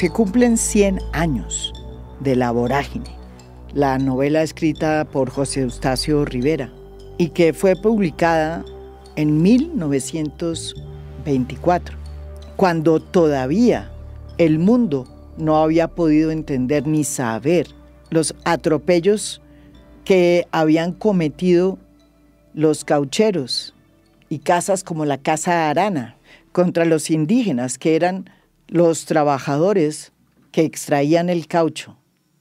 se cumplen 100 años de La Vorágine, la novela escrita por José Eustacio Rivera y que fue publicada en 1924, cuando todavía el mundo no había podido entender ni saber los atropellos que habían cometido los caucheros y casas como la Casa Arana contra los indígenas, que eran los trabajadores que extraían el caucho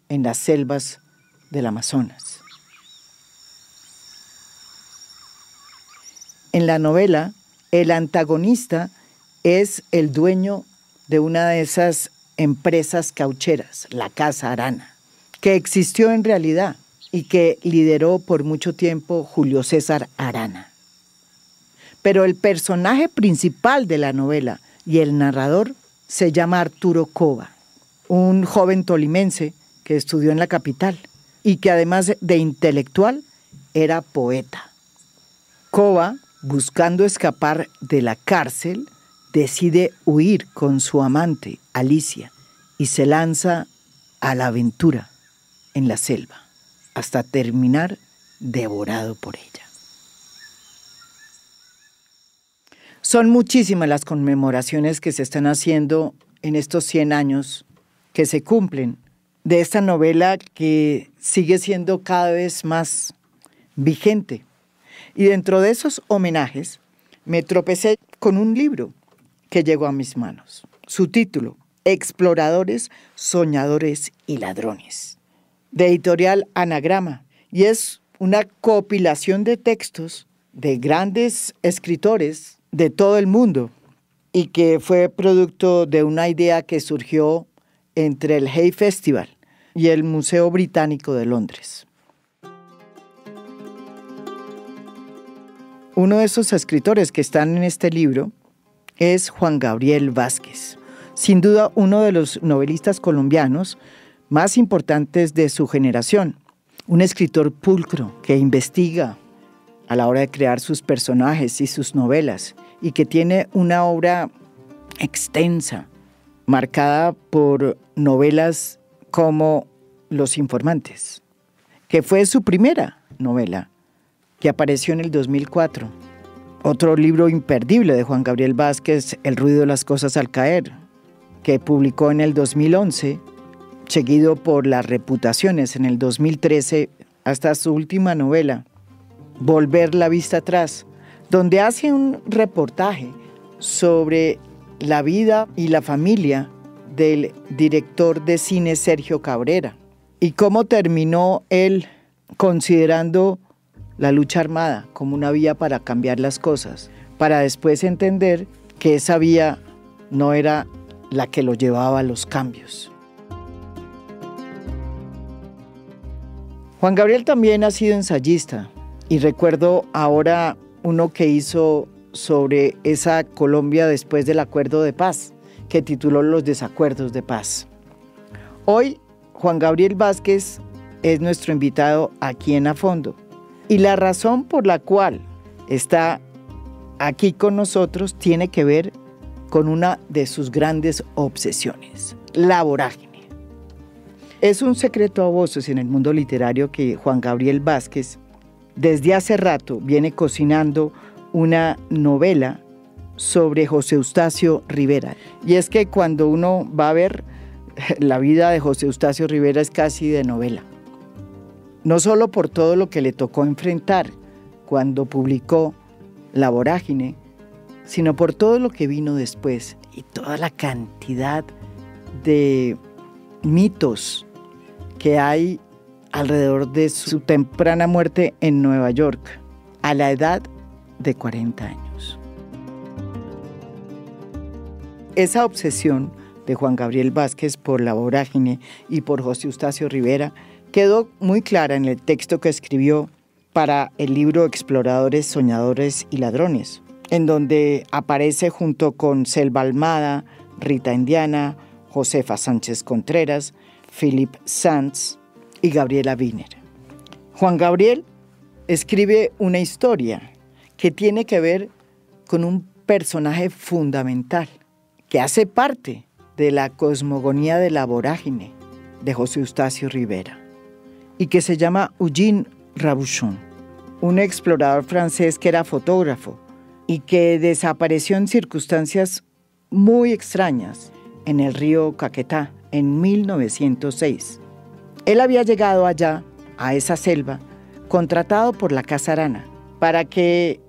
en las selvas del Amazonas. En la novela, el antagonista es el dueño de una de esas empresas caucheras, la Casa Arana, que existió en realidad y que lideró por mucho tiempo Julio César Arana. Pero el personaje principal de la novela y el narrador se llama Arturo Cova, un joven tolimense que estudió en la capital y que además de intelectual era poeta. Cova, buscando escapar de la cárcel, decide huir con su amante, Alicia, y se lanza a la aventura en la selva, hasta terminar devorado por ella. Son muchísimas las conmemoraciones que se están haciendo en estos 100 años que se cumplen de esta novela que sigue siendo cada vez más vigente. Y dentro de esos homenajes me tropecé con un libro que llegó a mis manos. Su título, Exploradores, Soñadores y Ladrones, de editorial Anagrama, y es una compilación de textos de grandes escritores de todo el mundo y que fue producto de una idea que surgió entre el Hay Festival y el Museo Británico de Londres. Uno de esos escritores que están en este libro es Juan Gabriel Vázquez, sin duda uno de los novelistas colombianos más importantes de su generación, un escritor pulcro que investiga a la hora de crear sus personajes y sus novelas y que tiene una obra extensa, marcada por novelas como Los Informantes, que fue su primera novela, que apareció en el 2004. Otro libro imperdible de Juan Gabriel Vázquez, El ruido de las cosas al caer, que publicó en el 2011, seguido por Las reputaciones en el 2013, hasta su última novela, Volver la vista atrás, donde hace un reportaje sobre la vida y la familia del director de cine Sergio Cabrera y cómo terminó él considerando la lucha armada como una vía para cambiar las cosas, para después entender que esa vía no era la que lo llevaba a los cambios. Juan Gabriel también ha sido ensayista y recuerdo ahora uno que hizo sobre esa Colombia después del acuerdo de paz, que tituló Los desacuerdos de paz. Hoy, Juan Gabriel Vázquez es nuestro invitado aquí en A Fondo. Y la razón por la cual está aquí con nosotros tiene que ver con una de sus grandes obsesiones, la vorágine. Es un secreto a voces en el mundo literario que Juan Gabriel Vázquez desde hace rato viene cocinando una novela sobre José Eustacio Rivera. Y es que cuando uno va a ver la vida de José Eustacio Rivera es casi de novela. No solo por todo lo que le tocó enfrentar cuando publicó La Vorágine, sino por todo lo que vino después y toda la cantidad de mitos que hay alrededor de su temprana muerte en Nueva York, a la edad de 40 años. Esa obsesión de Juan Gabriel Vázquez por La Vorágine y por José Eustacio Rivera quedó muy clara en el texto que escribió para el libro Exploradores, Soñadores y Ladrones, en donde aparece junto con Selva Almada, Rita Indiana, Josefa Sánchez Contreras, Philip Sands y Gabriela Wiener. Juan Gabriel escribe una historia que tiene que ver con un personaje fundamental que hace parte de la cosmogonía de la vorágine de José Eustacio Rivera y que se llama Eugène Rabouchon, un explorador francés que era fotógrafo y que desapareció en circunstancias muy extrañas en el río Caquetá en 1906. Él había llegado allá, a esa selva, contratado por la Casa Arana para que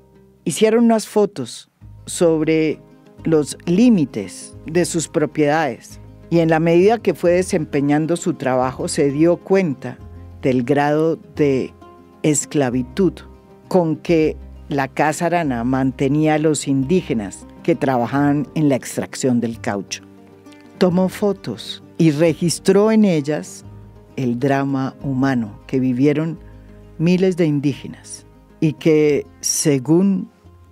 hiciera unas fotos sobre los límites de sus propiedades. Y en la medida que fue desempeñando su trabajo, se dio cuenta del grado de esclavitud con que la Casa Arana mantenía a los indígenas que trabajaban en la extracción del caucho. Tomó fotos y registró en ellas el drama humano que vivieron miles de indígenas y que, según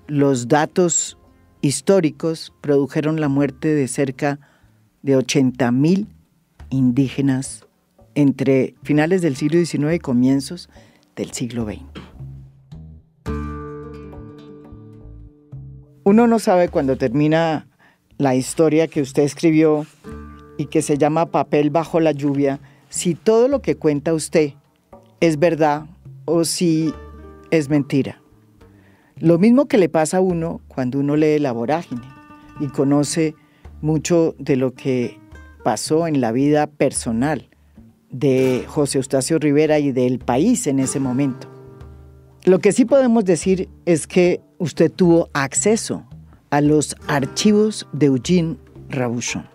los datos históricos, produjeron la muerte de cerca de 80.000 indígenas entre finales del siglo XIX y comienzos del siglo XX. Uno no sabe cuando termina la historia que usted escribió y que se llama Papel bajo la lluvia, si todo lo que cuenta usted es verdad o si es mentira. Lo mismo que le pasa a uno cuando uno lee La Vorágine y conoce mucho de lo que pasó en la vida personal de José Eustacio Rivera y del país en ese momento. Lo que sí podemos decir es que usted tuvo acceso a los archivos de Eugène Rabouchon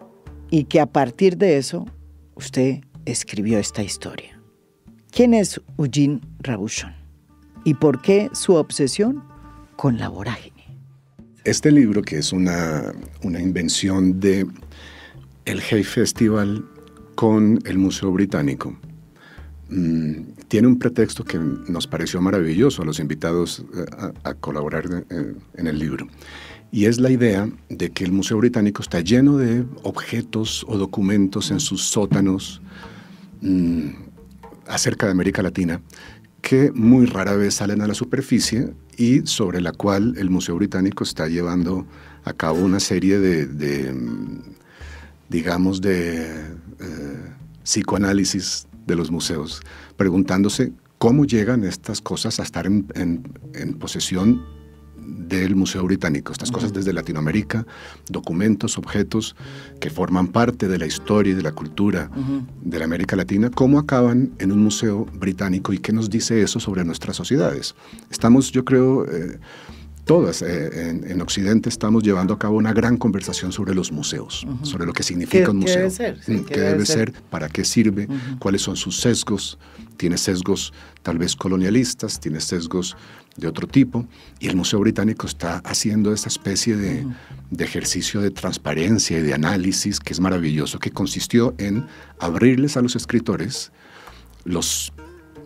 y que a partir de eso usted escribió esta historia. ¿Quién es Eugène Rabouchon? ¿Y por qué su obsesión con la vorágine? Este libro, que es una invención de el Hay Festival con el Museo Británico, tiene un pretexto que nos pareció maravilloso a los invitados a colaborar en el libro. Y es la idea de que el Museo Británico está lleno de objetos o documentos en sus sótanos acerca de América Latina que muy rara vez salen a la superficie y sobre la cual el Museo Británico está llevando a cabo una serie de psicoanálisis de los museos, preguntándose cómo llegan estas cosas a estar en posesión del Museo Británico, estas cosas desde Latinoamérica, documentos, objetos que forman parte de la historia y de la cultura de la América Latina, cómo acaban en un museo británico y qué nos dice eso sobre nuestras sociedades. Estamos, yo creo, todas en Occidente estamos llevando a cabo una gran conversación sobre los museos, sobre lo que significa un museo. ¿Qué debe ser? Sí, ¿Qué debe ser? ¿Para qué sirve? ¿Cuáles son sus sesgos? Tiene sesgos tal vez colonialistas, tiene sesgos de otro tipo, y el Museo Británico está haciendo esta especie de ejercicio de transparencia y de análisis que es maravilloso, que consistió en abrirles a los escritores los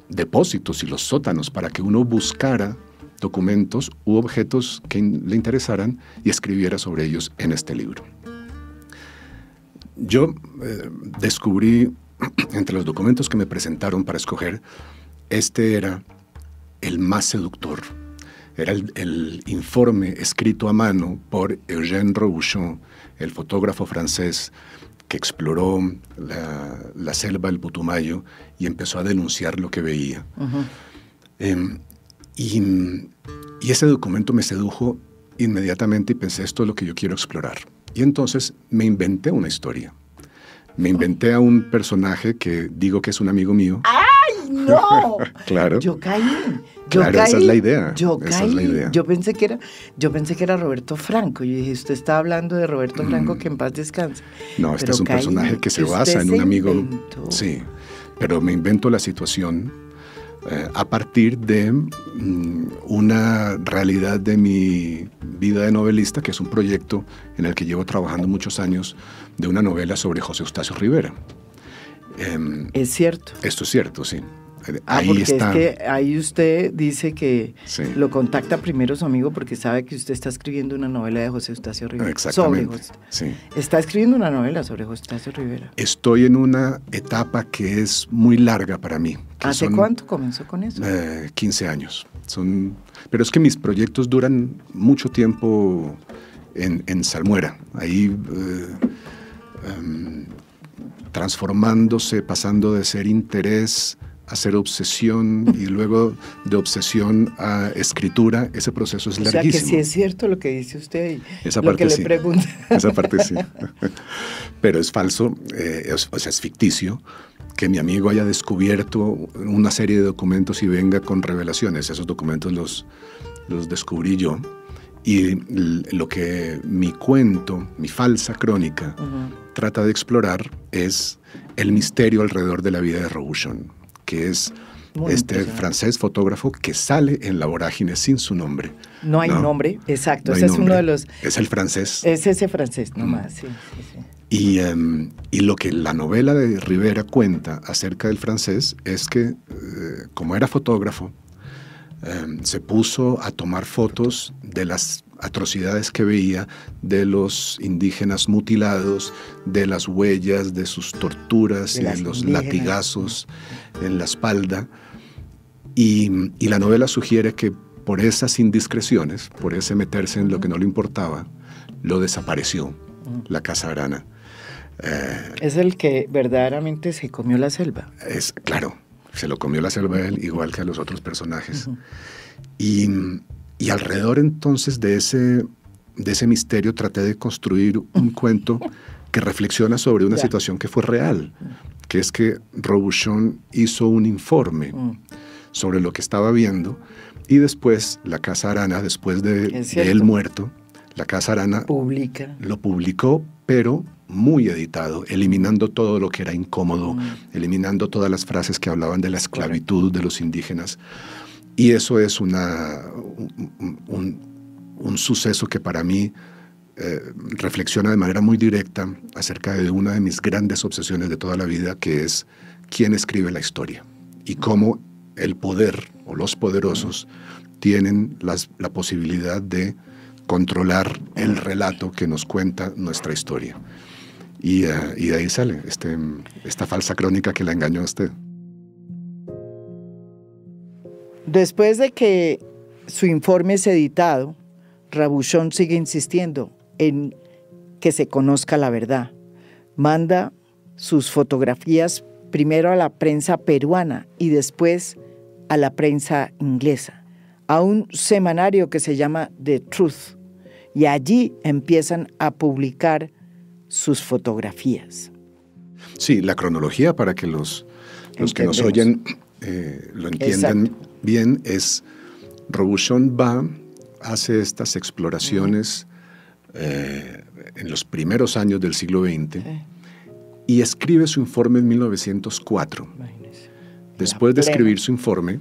depósitos y los sótanos para que uno buscara documentos u objetos que le interesaran y escribiera sobre ellos en este libro. Yo descubrí, entre los documentos que me presentaron para escoger, este era el más seductor. Era el informe escrito a mano por Eugène Rabouchon, el fotógrafo francés que exploró la selva del Putumayo y empezó a denunciar lo que veía. Y ese documento me sedujo inmediatamente y pensé, esto es lo que yo quiero explorar. Y entonces me inventé una historia. Me inventé a un personaje que digo que es un amigo mío. ¡Ay, no! Claro. Yo caí. Esa es la idea. Esa es la idea. Yo pensé que era Roberto Franco. Yo dije, usted está hablando de Roberto Franco, que en paz descanse. No, este es un personaje que se basa en un amigo. Sí, pero me invento la situación a partir de una realidad de mi vida de novelista, que es un proyecto en el que llevo trabajando muchos años, de una novela sobre José Eustacio Rivera. Es cierto. Esto es cierto, sí. Ahí porque está. Es que ahí usted dice que lo contacta primero su amigo porque sabe que usted está escribiendo una novela de José Eustacio Rivera. Exactamente. Sí. Está escribiendo una novela sobre José Eustacio Rivera. Estoy en una etapa que es muy larga para mí. ¿Hace cuánto comenzó con eso? 15 años. Pero es que mis proyectos duran mucho tiempo en salmuera. Ahí transformándose, pasando de ser interés a ser obsesión y luego de obsesión a escritura, ese proceso es larguísimo. O sea que sí es cierto lo que dice usted y esa lo parte que sí. le pregunta. Esa parte sí. Pero es falso, o sea, es ficticio que mi amigo haya descubierto una serie de documentos y venga con revelaciones. Esos documentos los descubrí yo. Y lo que mi cuento, mi falsa crónica, trata de explorar es el misterio alrededor de la vida de Robuchon, que es este francés fotógrafo que sale en la vorágine sin su nombre. No hay nombre, exacto. No Ese es nombre. uno de los... Es el francés. Es ese francés nomás, sí. Y lo que la novela de Rivera cuenta acerca del francés es que, como era fotógrafo, se puso a tomar fotos de las atrocidades que veía, de los indígenas mutilados, de las huellas, de sus torturas y los latigazos en la espalda. Y la novela sugiere que por esas indiscreciones, por ese meterse en lo que no le importaba, lo desapareció, la Casa Arana. Es el que verdaderamente se comió la selva. Claro, se lo comió la selva a él, igual que a los otros personajes. Y alrededor entonces de ese misterio traté de construir un cuento que reflexiona sobre una situación que fue real, que es que Robuchon hizo un informe sobre lo que estaba viendo y después la Casa Arana, después de él muerto, la Casa Arana lo publicó, pero muy editado, eliminando todo lo que era incómodo, eliminando todas las frases que hablaban de la esclavitud de los indígenas. Y eso es un suceso que para mí reflexiona de manera muy directa acerca de una de mis grandes obsesiones de toda la vida, que es quién escribe la historia y cómo el poder o los poderosos tienen la posibilidad de controlar el relato que nos cuenta nuestra historia. Y de ahí sale esta falsa crónica que la engañó a usted. Después de que su informe es editado, Robuchon sigue insistiendo en que se conozca la verdad. Manda sus fotografías primero a la prensa peruana y después a la prensa inglesa, a un semanario que se llama The Truth, y allí empiezan a publicar sus fotografías. Sí, la cronología, para que los que nos oyen lo entiendan bien, es Robuchon hace estas exploraciones en los primeros años del siglo XX y escribe su informe en 1904. Después de escribir su informe,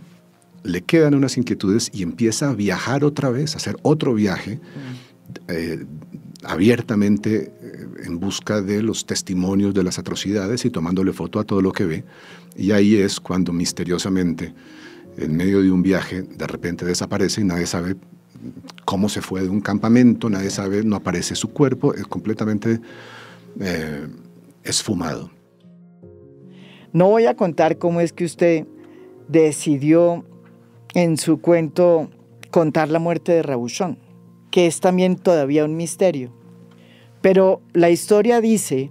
le quedan unas inquietudes y empieza a viajar otra vez, a hacer otro viaje, abiertamente en busca de los testimonios de las atrocidades y tomándole foto a todo lo que ve. Y ahí es cuando misteriosamente, en medio de un viaje, de repente desaparece y nadie sabe cómo se fue de un campamento, nadie sabe, no aparece su cuerpo, es completamente esfumado. No voy a contar cómo es que usted decidió en su cuento contar la muerte de Robuchon, que es también todavía un misterio. Pero la historia dice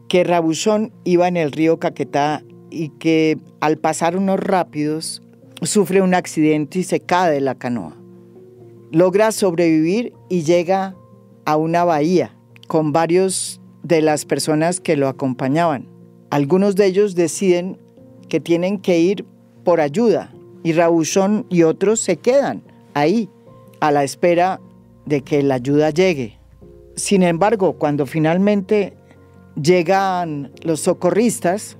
que Robuchon iba en el río Caquetá y que al pasar unos rápidos sufre un accidente y se cae de la canoa. Logra sobrevivir y llega a una bahía con varios de las personas que lo acompañaban. Algunos de ellos deciden que tienen que ir por ayuda y Robuchon y otros se quedan ahí a la espera de que la ayuda llegue. Sin embargo, cuando finalmente llegan los socorristas,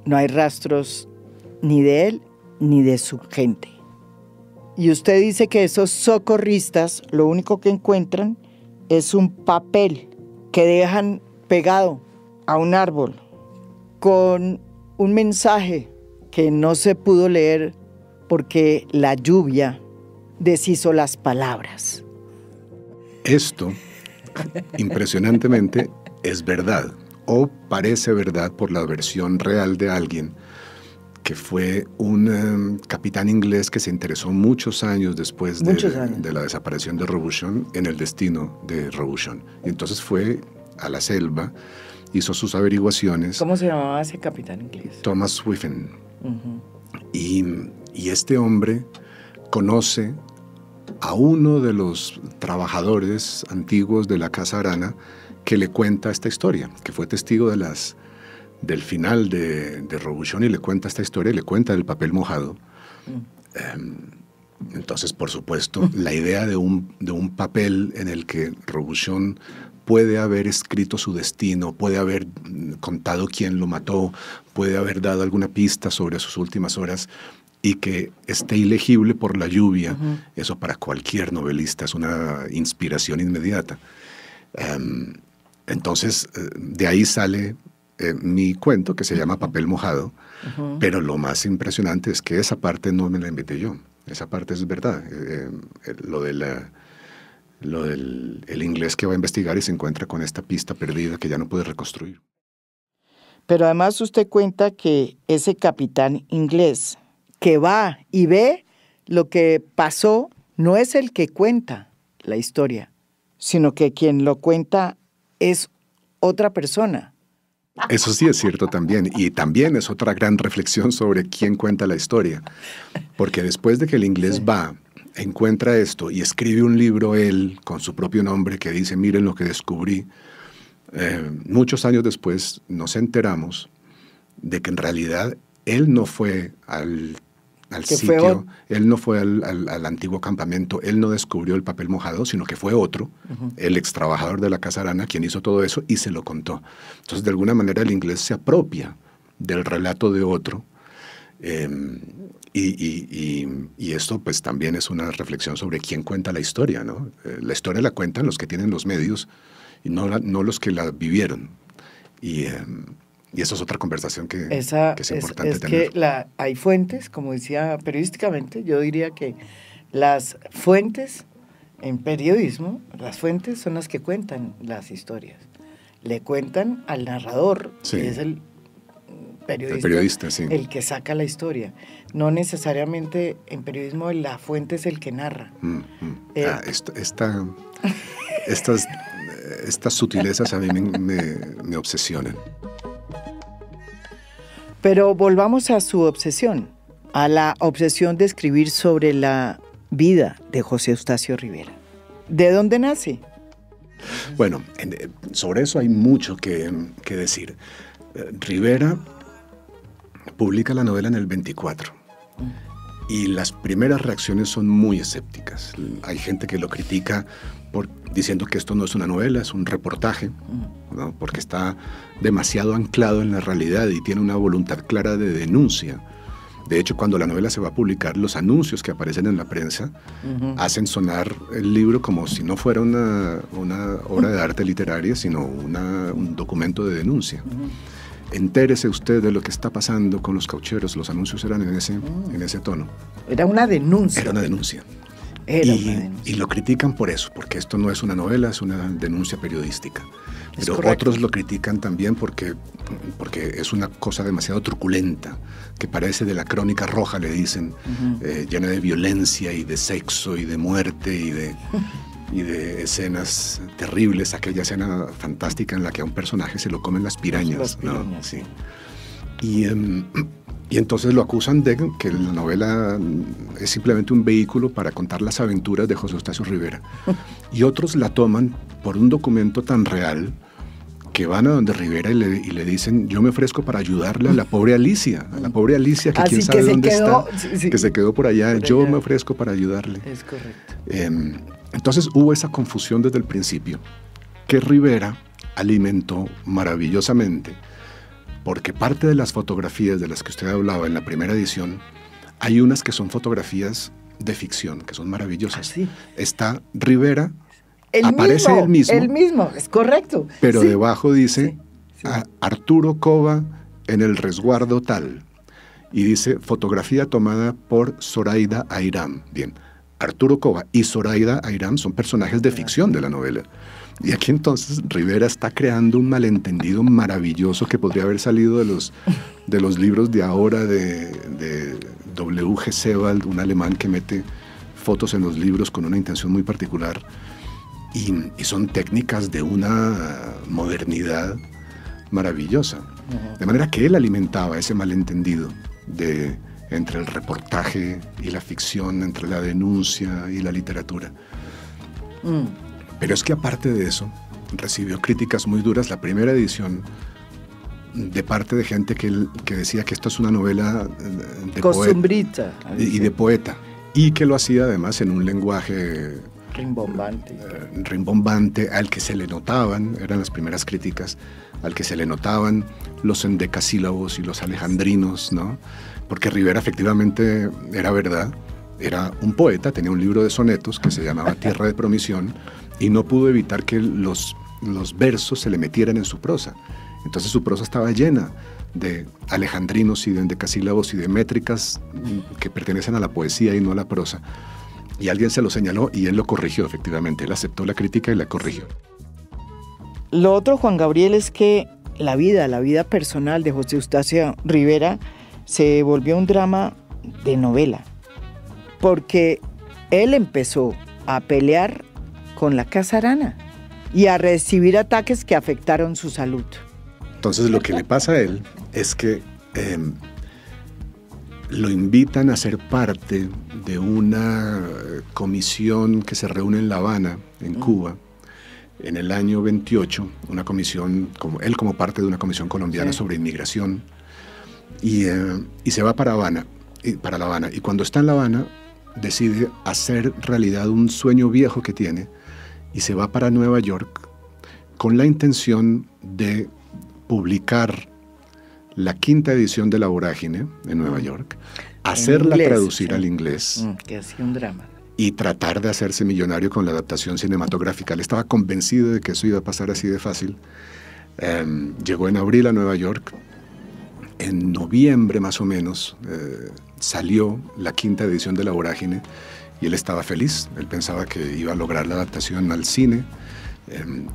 no hay rastros ni de él ni de su gente. Y usted dice que esos socorristas lo único que encuentran es un papel que dejan pegado a un árbol con un mensaje que no se pudo leer porque la lluvia deshizo las palabras. Esto, impresionantemente, es verdad, o parece verdad por la versión real de alguien que fue un capitán inglés que se interesó muchos años después de la desaparición de Robuchon en el destino de Robuchon. Y entonces fue a la selva hizo sus averiguaciones. ¿Cómo se llamaba ese capitán inglés? Thomas Swiffen. Y este hombre conoce a uno de los trabajadores antiguos de la Casa Arana que le cuenta esta historia, que fue testigo del final de Robuchon, y le cuenta esta historia, y le cuenta del papel mojado. Entonces, por supuesto, la idea de un papel en el que Robuchon puede haber escrito su destino, puede haber contado quién lo mató, puede haber dado alguna pista sobre sus últimas horas y que esté ilegible por la lluvia, eso para cualquier novelista es una inspiración inmediata. Entonces, de ahí sale mi cuento, que se llama Papel Mojado, pero lo más impresionante es que esa parte no me la inventé yo. Esa parte es verdad. Lo del el inglés que va a investigar y se encuentra con esta pista perdida que ya no puede reconstruir. Pero además usted cuenta que ese capitán inglés que va y ve lo que pasó no es el que cuenta la historia, sino que quien lo cuenta es otra persona. Eso sí es cierto también, y también es otra gran reflexión sobre quién cuenta la historia, porque después de que el inglés va, encuentra esto y escribe un libro él con su propio nombre que dice, miren lo que descubrí, muchos años después nos enteramos de que en realidad él no fue al sitio, él no fue al antiguo campamento, él no descubrió el papel mojado, sino que fue otro, el ex trabajador de la Casa Arana, quien hizo todo eso y se lo contó. Entonces, de alguna manera, el inglés se apropia del relato de otro, y esto pues también es una reflexión sobre quién cuenta la historia, ¿no? La historia la cuentan los que tienen los medios y no los que la vivieron. Y eso es otra conversación que es importante tener. Que hay fuentes, como decía periodísticamente, yo diría que las fuentes en periodismo, las fuentes son las que cuentan las historias. Le cuentan al narrador, sí, que es el periodista sí, el que saca la historia. No necesariamente en periodismo la fuente es el que narra. Estas sutilezas a mí me obsesionan. Pero volvamos a su obsesión, a la obsesión de escribir sobre la vida de José Eustacio Rivera. ¿De dónde nace? Bueno, sobre eso hay mucho que decir. Rivera publica la novela en el 24 y las primeras reacciones son muy escépticas. Hay gente que lo critica diciendo que esto no es una novela, es un reportaje, ¿no? Porque está demasiado anclado en la realidad y tiene una voluntad clara de denuncia. De hecho, cuando la novela se va a publicar, los anuncios que aparecen en la prensa hacen sonar el libro como si no fuera una obra de arte literaria, sino un documento de denuncia. Entérese usted de lo que está pasando con los caucheros. Los anuncios eran en ese tono. Era una denuncia. Era una denuncia. Y lo critican por eso, porque esto no es una novela, es una denuncia periodística. Pero otros lo critican también porque es una cosa demasiado truculenta, que parece de la Crónica Roja, le dicen, llena de violencia y de sexo y de muerte y de escenas terribles. Aquella escena fantástica en la que a un personaje se lo comen las pirañas. ¿No? Sí. Y entonces lo acusan de que la novela es simplemente un vehículo para contar las aventuras de José Eustacio Rivera. Y otros la toman por un documento tan real que van a donde Rivera y le dicen, yo me ofrezco para ayudarle a la pobre Alicia, que quién sabe dónde está, que se quedó por allá, yo me ofrezco para ayudarle. Es correcto. Entonces hubo esa confusión desde el principio, que Rivera alimentó maravillosamente, porque parte de las fotografías de las que usted hablaba en la primera edición, hay unas que son fotografías de ficción, que son maravillosas. ¿Sí? Está Rivera, aparece él mismo, es correcto. Pero debajo dice Arturo Cova en el resguardo tal, y dice fotografía tomada por Zoraida Ayram. Bien, Arturo Cova y Zoraida Ayram son personajes de ficción de la novela. Y aquí entonces Rivera está creando un malentendido maravilloso que podría haber salido de los libros de ahora de W.G. Sebald, un alemán que mete fotos en los libros con una intención muy particular. Y son técnicas de una modernidad maravillosa. De manera que él alimentaba ese malentendido entre el reportaje y la ficción, entre la denuncia y la literatura. Pero es que aparte de eso, recibió críticas muy duras. La primera edición, de parte de gente que decía que esto es una novela de costumbrita y de poeta, y que lo hacía además en un lenguaje rimbombante, al que se le notaban, eran las primeras críticas, al que se le notaban los endecasílabos y los alejandrinos, ¿no? Porque Rivera efectivamente era verdad, era un poeta, tenía un libro de sonetos que se llamaba Tierra de Promisión, y no pudo evitar que los versos se le metieran en su prosa. Entonces su prosa estaba llena de alejandrinos y de endecasílabos y de métricas que pertenecen a la poesía y no a la prosa. Y alguien se lo señaló y él lo corrigió, efectivamente. Él aceptó la crítica y la corrigió. Lo otro, Juan Gabriel, es que la vida personal de José Eustacio Rivera se volvió un drama de novela, porque él empezó a pelear con la Casa Arana y a recibir ataques que afectaron su salud. Entonces lo que le pasa a él es que lo invitan a ser parte de una comisión que se reúne en La Habana, en Cuba, en el año 28, una comisión, él como parte de una comisión colombiana sobre inmigración, y se va para La Habana. Y cuando está en La Habana, decide hacer realidad un sueño viejo que tiene, y se va para Nueva York con la intención de publicar la 5ª edición de La Vorágine en Nueva York, hacerla traducir al inglés, que hacía un drama, y tratar de hacerse millonario con la adaptación cinematográfica. Él estaba convencido de que eso iba a pasar así de fácil. Llegó en abril a Nueva York. En noviembre más o menos salió la 5ª edición de La Vorágine y él estaba feliz. Él pensaba que iba a lograr la adaptación al cine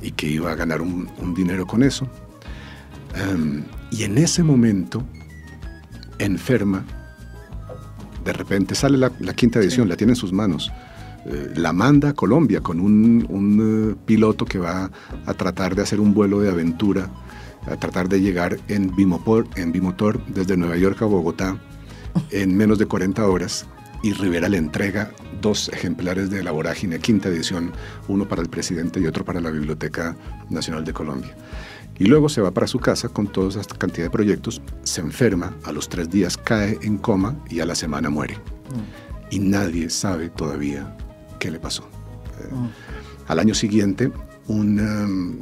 y que iba a ganar un dinero con eso. Y en ese momento enferma. De repente sale la 5ª edición, la tiene en sus manos. La manda a Colombia con un piloto que va a tratar de hacer un vuelo de aventura, a tratar de llegar en bimotor desde Nueva York a Bogotá en menos de 40 horas. Y Rivera le entrega 2 ejemplares de La Vorágine, 5ª edición, uno para el presidente y otro para la Biblioteca Nacional de Colombia. Y luego se va para su casa con toda esta cantidad de proyectos, se enferma, a los 3 días cae en coma y a la semana muere. Y nadie sabe todavía qué le pasó. Al año siguiente, un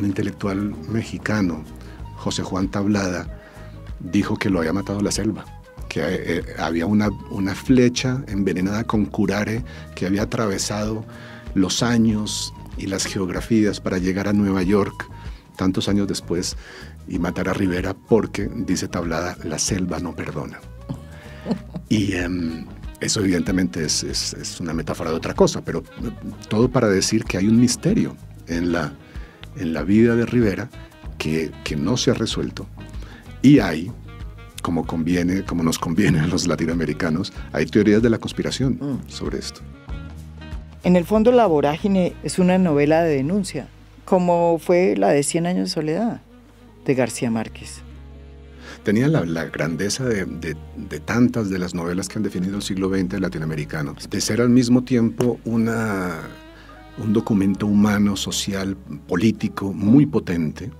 intelectual mexicano, José Juan Tablada, dijo que lo había matado la selva, que había una flecha envenenada con curare que había atravesado los años y las geografías para llegar a Nueva York tantos años después y matar a Rivera porque, dice Tablada, la selva no perdona. Y eso evidentemente es una metáfora de otra cosa, pero todo para decir que hay un misterio en la vida de Rivera que no se ha resuelto. Y hay, como nos conviene a los latinoamericanos, hay teorías de la conspiración sobre esto. En el fondo, La Vorágine es una novela de denuncia, como fue la de 100 años de soledad, de García Márquez. Tenía la grandeza de tantas de las novelas que han definido el siglo XX latinoamericano, de ser al mismo tiempo un documento humano, social, político, muy potente,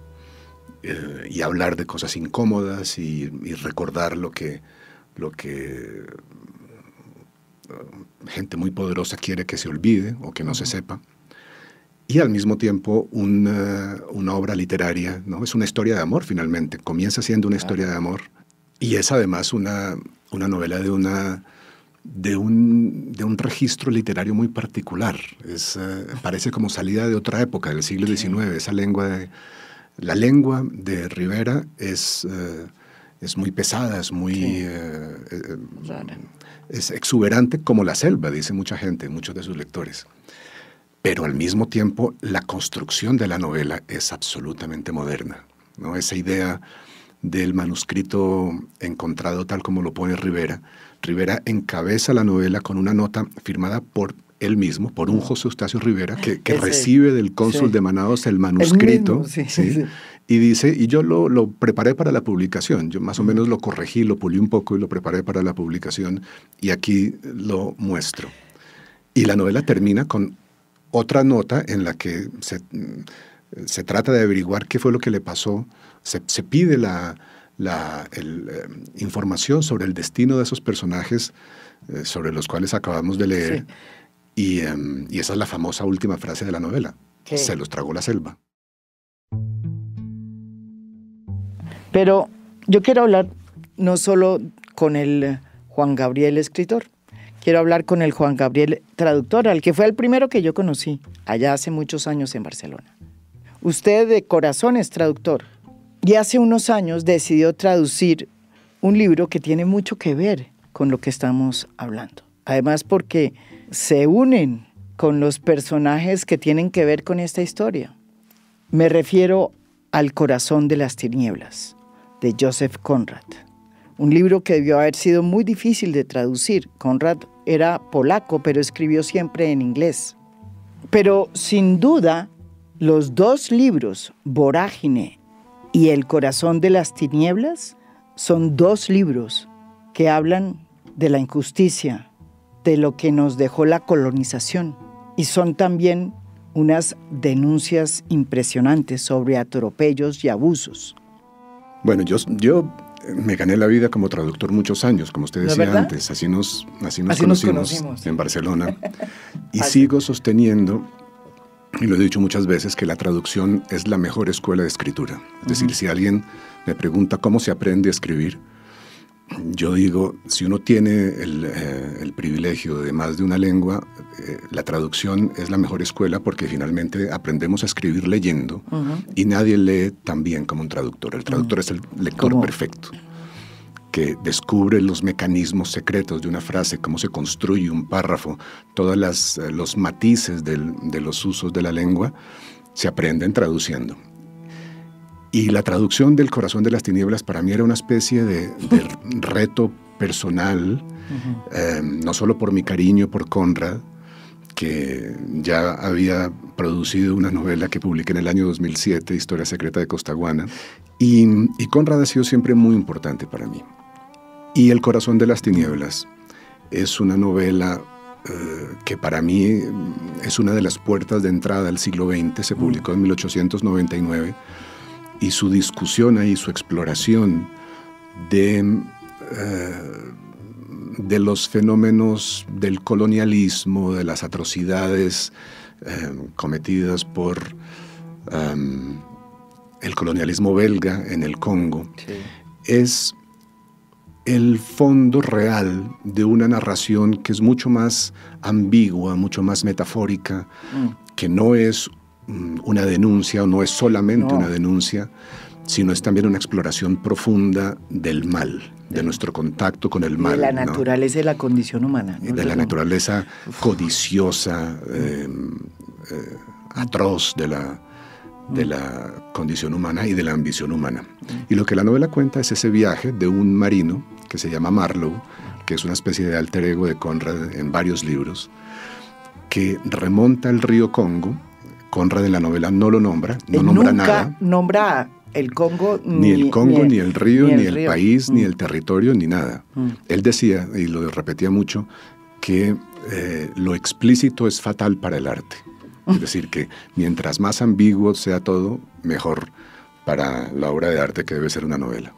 y hablar de cosas incómodas y recordar lo que gente muy poderosa quiere que se olvide o que no se sepa. Y al mismo tiempo una obra literaria, ¿no? Es una historia de amor finalmente, comienza siendo una historia de amor y es además una novela de un registro literario muy particular. Parece como salida de otra época, del siglo XIX. La lengua de Rivera es muy pesada, es muy es exuberante como la selva, dice mucha gente, muchos de sus lectores. Pero al mismo tiempo la construcción de la novela es absolutamente moderna, ¿no? Esa idea del manuscrito encontrado tal como lo pone Rivera. Rivera encabeza la novela con una nota firmada por él mismo, por un José Eustacio Rivera, que recibe del cónsul de Manaos el manuscrito, sí. Y dice, y yo lo preparé para la publicación, yo más o menos lo corregí, lo pulí un poco y lo preparé para la publicación, y aquí lo muestro. Y la novela termina con otra nota en la que se trata de averiguar qué fue lo que le pasó, se pide información sobre el destino de esos personajes sobre los cuales acabamos de leer, sí. Y esa es la famosa última frase de la novela, ¿qué? Se los tragó la selva. Pero yo quiero hablar no solo con el Juan Gabriel escritor, quiero hablar con el Juan Gabriel traductor, al que fue el primero que yo conocí, allá hace muchos años en Barcelona. Usted de corazón es traductor y hace unos años decidió traducir un libro que tiene mucho que ver con lo que estamos hablando. Además porque se unen con los personajes que tienen que ver con esta historia. Me refiero al Corazón de las Tinieblas, de Joseph Conrad. Un libro que debió haber sido muy difícil de traducir. Conrad era polaco, pero escribió siempre en inglés. Pero sin duda, los dos libros, Vorágine y El Corazón de las Tinieblas, son dos libros que hablan de la injusticia, de lo que nos dejó la colonización, y son también unas denuncias impresionantes sobre atropellos y abusos. Bueno, yo me gané la vida como traductor muchos años, como usted decía antes, así nos conocimos en Barcelona. Y sigo sosteniendo, y lo he dicho muchas veces, que la traducción es la mejor escuela de escritura. Es decir, si alguien me pregunta cómo se aprende a escribir, yo digo, si uno tiene el privilegio de más de una lengua, la traducción es la mejor escuela porque finalmente aprendemos a escribir leyendo y nadie lee tan bien como un traductor. El traductor es el lector perfecto, que descubre los mecanismos secretos de una frase, cómo se construye un párrafo, todos los matices de los usos de la lengua se aprenden traduciendo. Y la traducción del Corazón de las Tinieblas para mí era una especie de reto personal, no solo por mi cariño por Conrad, que ya había producido una novela que publiqué en el año 2007, Historia Secreta de Costaguana, y Conrad ha sido siempre muy importante para mí. Y El Corazón de las Tinieblas es una novela que para mí es una de las puertas de entrada al siglo XX, se publicó en 1899, y su discusión ahí, su exploración de los fenómenos del colonialismo, de las atrocidades cometidas por el colonialismo belga en el Congo, es el fondo real de una narración que es mucho más ambigua, mucho más metafórica, que no es una denuncia o no es solamente una denuncia, sino es también una exploración profunda del mal, de nuestro contacto con el mal. De la naturaleza y la condición humana. De la naturaleza codiciosa, atroz de la condición humana y de la ambición humana. Y lo que la novela cuenta es ese viaje de un marino que se llama Marlowe, que es una especie de alter ego de Conrad en varios libros, que remonta el río Congo. Conrad en la novela no lo nombra, no nombra nada. Nunca nombra el Congo, ni el Congo, ni el río, ni el país, ni el territorio, ni nada. Él decía, y lo repetía mucho, que lo explícito es fatal para el arte. Es decir, que mientras más ambiguo sea todo, mejor para la obra de arte que debe ser una novela.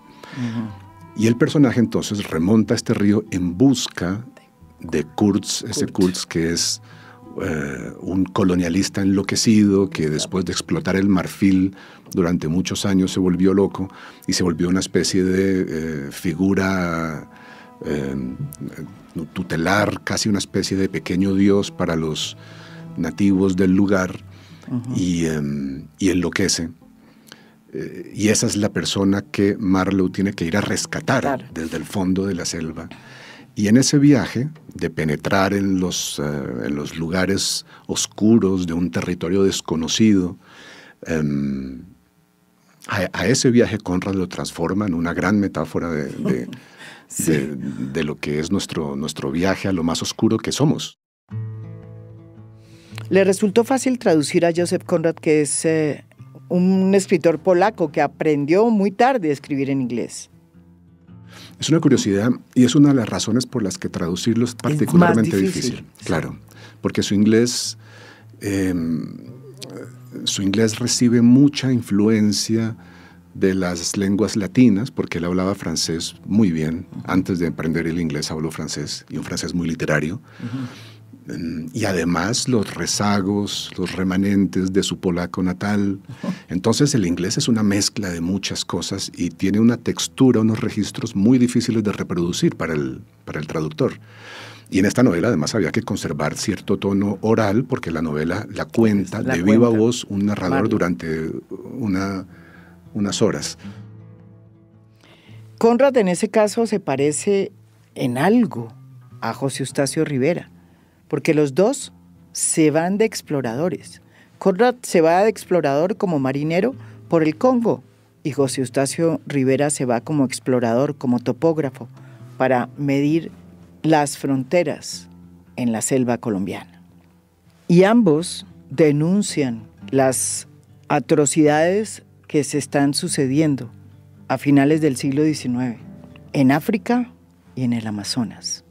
Y el personaje entonces remonta a este río en busca de Kurtz, ese Kurtz que es un colonialista enloquecido que después de explotar el marfil durante muchos años se volvió loco y se volvió una especie de figura tutelar, casi una especie de pequeño dios para los nativos del lugar, y enloquece. Y esa es la persona que Marlowe tiene que ir a rescatar desde el fondo de la selva. Y en ese viaje de penetrar en los lugares oscuros de un territorio desconocido, a ese viaje Conrad lo transforma en una gran metáfora de lo que es nuestro viaje a lo más oscuro que somos. ¿Le resultó fácil traducir a Joseph Conrad, que es un escritor polaco que aprendió muy tarde a escribir en inglés. Es una curiosidad y es una de las razones por las que traducirlo es particularmente difícil. Claro, porque su inglés recibe mucha influencia de las lenguas latinas, porque él hablaba francés muy bien. Antes de aprender el inglés habló francés, y un francés muy literario. Y además los rezagos, los remanentes de su polaco natal. Entonces el inglés es una mezcla de muchas cosas y tiene una textura, unos registros muy difíciles de reproducir para el traductor. Y en esta novela además había que conservar cierto tono oral, porque la novela la cuenta de viva voz un narrador durante unas horas. Conrad en ese caso se parece en algo a José Eustacio Rivera, porque los dos se van de exploradores. Conrad se va de explorador como marinero por el Congo y José Eustacio Rivera se va como explorador, como topógrafo, para medir las fronteras en la selva colombiana. Y ambos denuncian las atrocidades que se están sucediendo a finales del siglo XIX en África y en el Amazonas.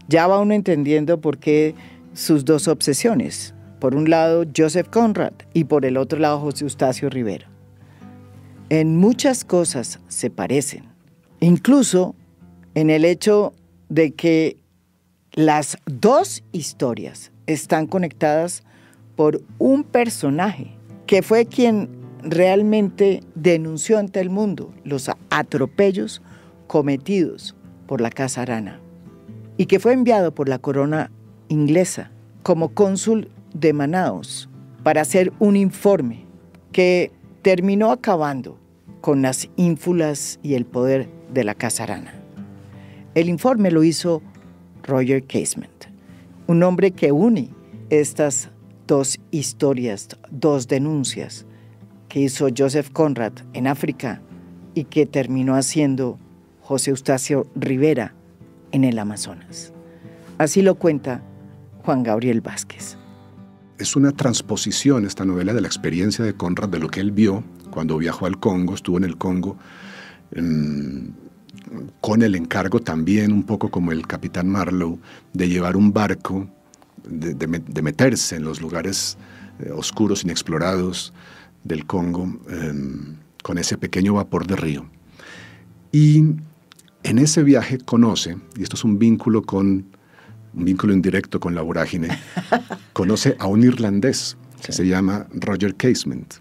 Ya va uno entendiendo por qué sus dos obsesiones. Por un lado, Joseph Conrad y por el otro lado, José Eustacio Rivera. En muchas cosas se parecen, incluso en el hecho de que las dos historias están conectadas por un personaje que fue quien realmente denunció ante el mundo los atropellos cometidos por la Casa Arana y que fue enviado por la corona inglesa como cónsul de Manaos para hacer un informe que terminó acabando con las ínfulas y el poder de la Casa Arana. El informe lo hizo Roger Casement, un hombre que une estas dos historias, dos denuncias que hizo Joseph Conrad en África y que terminó haciendo José Eustacio Rivera en el Amazonas. Así lo cuenta Juan Gabriel Vázquez. Es una transposición esta novela de la experiencia de Conrad, de lo que él vio cuando viajó al Congo, estuvo en el Congo, con el encargo también, un poco como el capitán Marlowe, de llevar un barco, de meterse en los lugares oscuros, inexplorados del Congo, con ese pequeño vapor de río. Y en ese viaje conoce, y esto es un vínculo indirecto con la vorágine, conoce a un irlandés que se llama Roger Casement,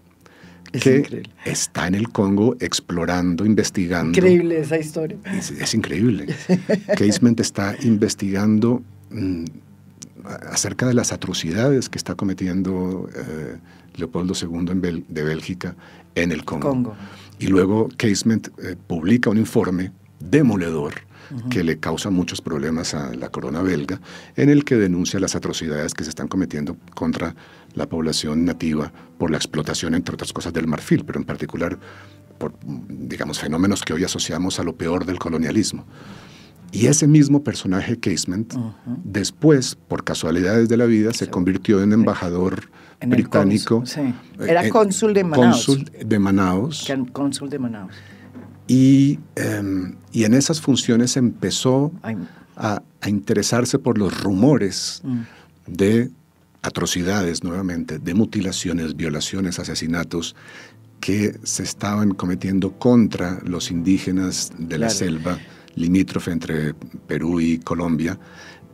que está en el Congo explorando, investigando. Increíble esa historia. Es increíble. Casement está investigando acerca de las atrocidades que está cometiendo Leopoldo II de Bélgica en el Congo. Y luego Casement publica un informe demoledor que le causa muchos problemas a la corona belga, en el que denuncia las atrocidades que se están cometiendo contra la población nativa por la explotación, entre otras cosas, del marfil, pero en particular por, digamos, fenómenos que hoy asociamos a lo peor del colonialismo. Y ese mismo personaje, Casement, después, por casualidades de la vida, se convirtió en embajador británico. Era cónsul de Manaos. Cónsul de Manaos. Y en esas funciones empezó a interesarse por los rumores de atrocidades, nuevamente, de mutilaciones, violaciones, asesinatos que se estaban cometiendo contra los indígenas de la selva limítrofe entre Perú y Colombia,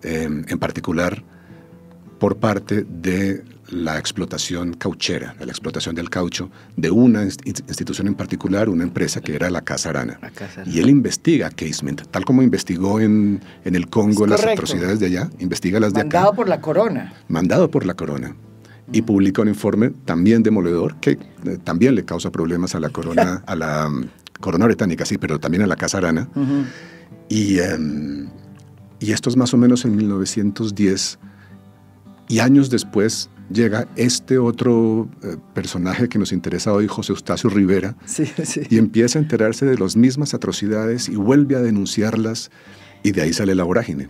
en particular por parte de la explotación cauchera, de la explotación del caucho, de una institución en particular, una empresa que era la Casa Arana. Y él investiga a Casement, tal como investigó en el Congo las atrocidades de allá, investiga las de acá. Mandado por la corona. Mandado por la corona. Y publica un informe también demoledor que también le causa problemas a la corona, a la corona británica, sí, pero también a la Casa Arana. Y esto es más o menos en 1910. Y años después llega este otro personaje que nos interesa hoy, José Eustacio Rivera, y empieza a enterarse de las mismas atrocidades y vuelve a denunciarlas, y de ahí sale la vorágine.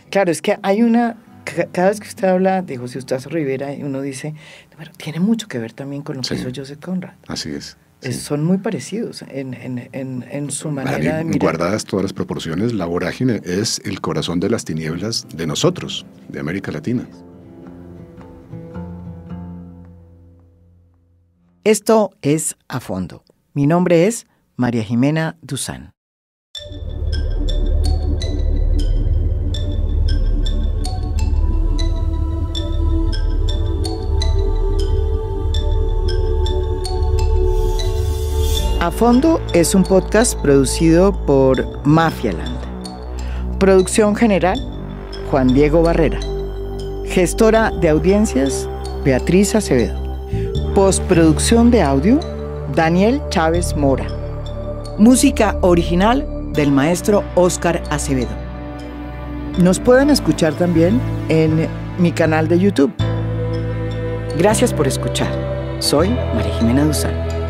Claro, es que hay una cada vez que usted habla de José Eustacio Rivera, uno dice, bueno, tiene mucho que ver también con lo que hizo Joseph Conrad. Así es. Son muy parecidos en su manera de mirar. Guardadas todas las proporciones, La Vorágine es el corazón de las tinieblas de nosotros, de América Latina. Esto es A Fondo. Mi nombre es María Jimena Duzán. A Fondo es un podcast producido por Mafialand. Producción general, Juan Diego Barrera. Gestora de audiencias, Beatriz Acevedo. Postproducción de audio, Daniel Chávez Mora. Música original del maestro Óscar Acevedo. Nos pueden escuchar también en mi canal de YouTube. Gracias por escuchar. Soy María Jimena Duzán.